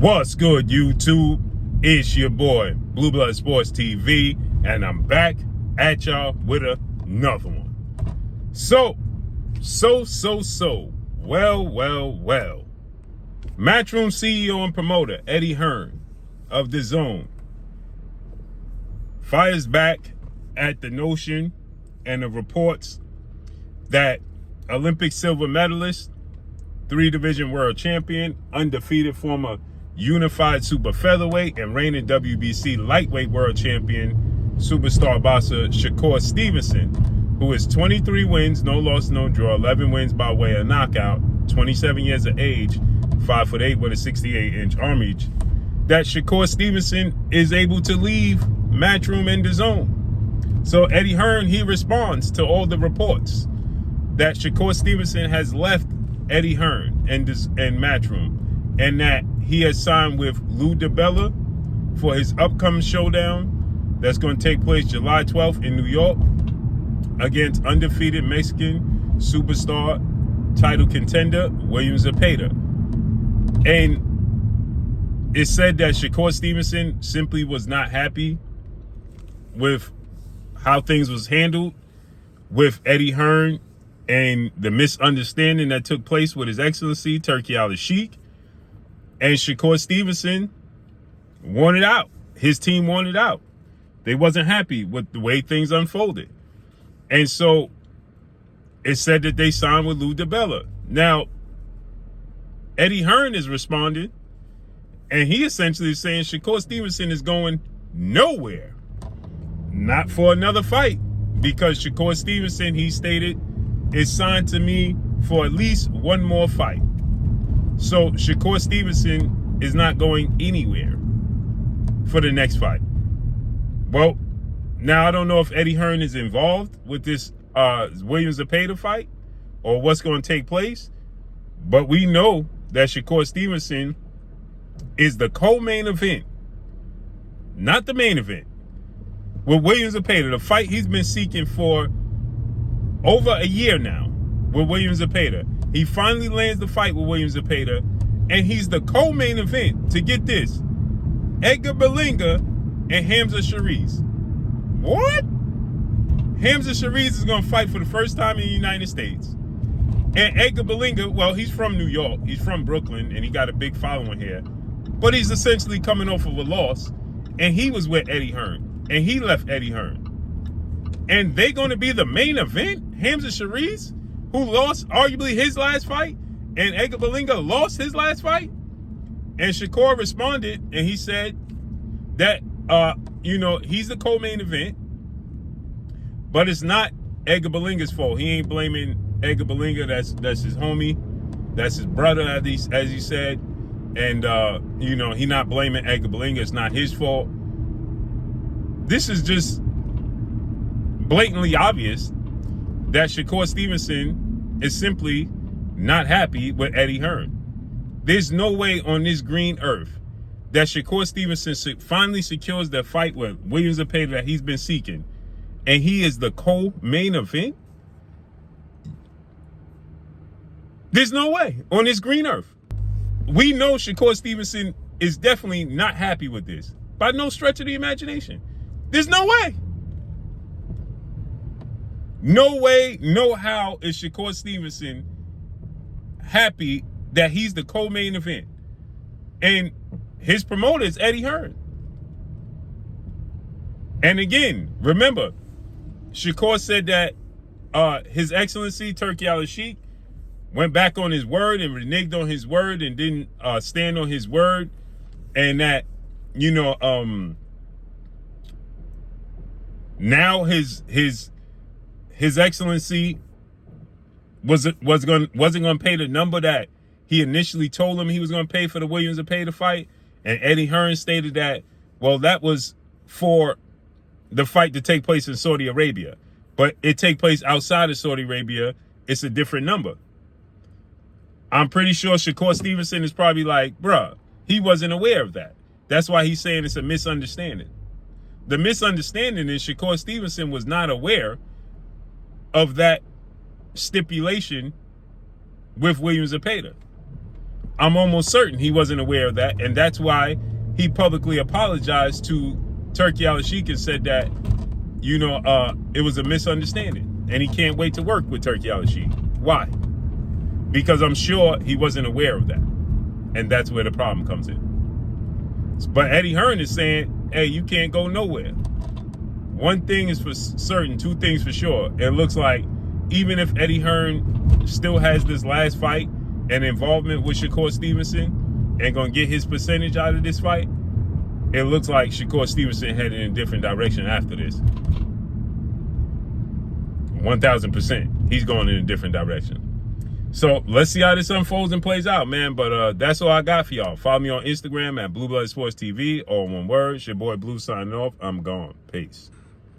What's good, YouTube? It's your boy, Blue Blood Sports TV, and I'm back at y'all with another one. So. Well. Matchroom CEO and promoter Eddie Hearn of The Zone fires back at the notion and the reports that Olympic silver medalist, 3-division world champion, undefeated former unified super featherweight and reigning WBC lightweight world champion, superstar boxer Shakur Stevenson, who is 23 wins, no loss, no draw, 11 wins by way of knockout, 27 years of age, 5'8" with a 68-inch arm reach, that Shakur Stevenson is able to leave Matchroom and The Zone. So Eddie Hearn, he responds to all the reports that Shakur Stevenson has left Eddie Hearn and Matchroom, and that he has signed with Lou Dibella for his upcoming showdown that's going to take place July 12th in New York against undefeated Mexican superstar title contender William Zepeda. And it said that Shakur Stevenson simply was not happy with how things was handled with Eddie Hearn and the misunderstanding that took place with His Excellency Turki Alalshikh. And Shakur Stevenson wanted out. His team wanted out. They wasn't happy with the way things unfolded. And so it said that they signed with Lou Dibella. Now, Eddie Hearn is responding, and he essentially is saying Shakur Stevenson is going nowhere. Not for another fight, because Shakur Stevenson, he stated, is signed to me for at least one more fight. So Shakur Stevenson is not going anywhere for the next fight. Well, now I don't know if Eddie Hearn is involved with this William Zepeda fight or what's going to take place, but we know that Shakur Stevenson is the co-main event, not the main event, with William Zepeda, the fight he's been seeking for over a year now with William Zepeda. He finally lands the fight with William Zepeda, and he's the co-main event to get this: Edgar Berlanga and Hamza Shariz. What? Hamza Shariz is going to fight for the first time in the United States. And Edgar Berlanga, well, he's from New York. He's from Brooklyn, and he got a big following here. But he's essentially coming off of a loss, and he was with Eddie Hearn, and he left Eddie Hearn. And they're going to be the main event? Hamza Shariz, who lost arguably his last fight, and Edgar Berlanga lost his last fight? And Shakur responded, and he said that, he's the co-main event, but it's not Edgar Berlanga's fault. He ain't blaming Edgar Berlanga. That's his homie. That's his brother, as he said. And, he not blaming Edgar Berlanga. It's not his fault. This is just blatantly obvious that Shakur Stevenson is simply not happy with Eddie Hearn. There's no way on this green earth that Shakur Stevenson finally secures the fight with William Zepeda that he's been seeking, and he is the co-main event. There's no way on this green earth. We know Shakur Stevenson is definitely not happy with this, by no stretch of the imagination. There's no way. No way, no how is Shakur Stevenson happy that he's the co-main event. And his promoter is Eddie Hearn. And again, remember, Shakur said that His Excellency Turki Alalshikh went back on his word and reneged on his word and didn't stand on his word. And that, now his Excellency wasn't going to pay the number that he initially told him he was going to pay for the William Zepeda fight. And Eddie Hearn stated that, well, that was for the fight to take place in Saudi Arabia. But it take place outside of Saudi Arabia, it's a different number. I'm pretty sure Shakur Stevenson is probably like, bruh, he wasn't aware of that. That's why he's saying it's a misunderstanding. The misunderstanding is Shakur Stevenson was not aware of that stipulation with William Zepeda. I'm almost certain he wasn't aware of that, and that's why he publicly apologized to Turki Alalshikh and said that, you know, it was a misunderstanding, and he can't wait to work with Turki Alalshikh. Why? Because I'm sure he wasn't aware of that, and that's where the problem comes in. But Eddie Hearn is saying, hey, you can't go nowhere. One thing is for certain, two things for sure. It looks like even if Eddie Hearn still has this last fight and involvement with Shakur Stevenson and gonna get his percentage out of this fight, it looks like Shakur Stevenson headed in a different direction after this. 1000%. He's going in a different direction. So let's see how this unfolds and plays out, man. But that's all I got for y'all. Follow me on Instagram at Blue Blood Sports TV, all one word. It's your boy Blue signing off. I'm gone. Peace.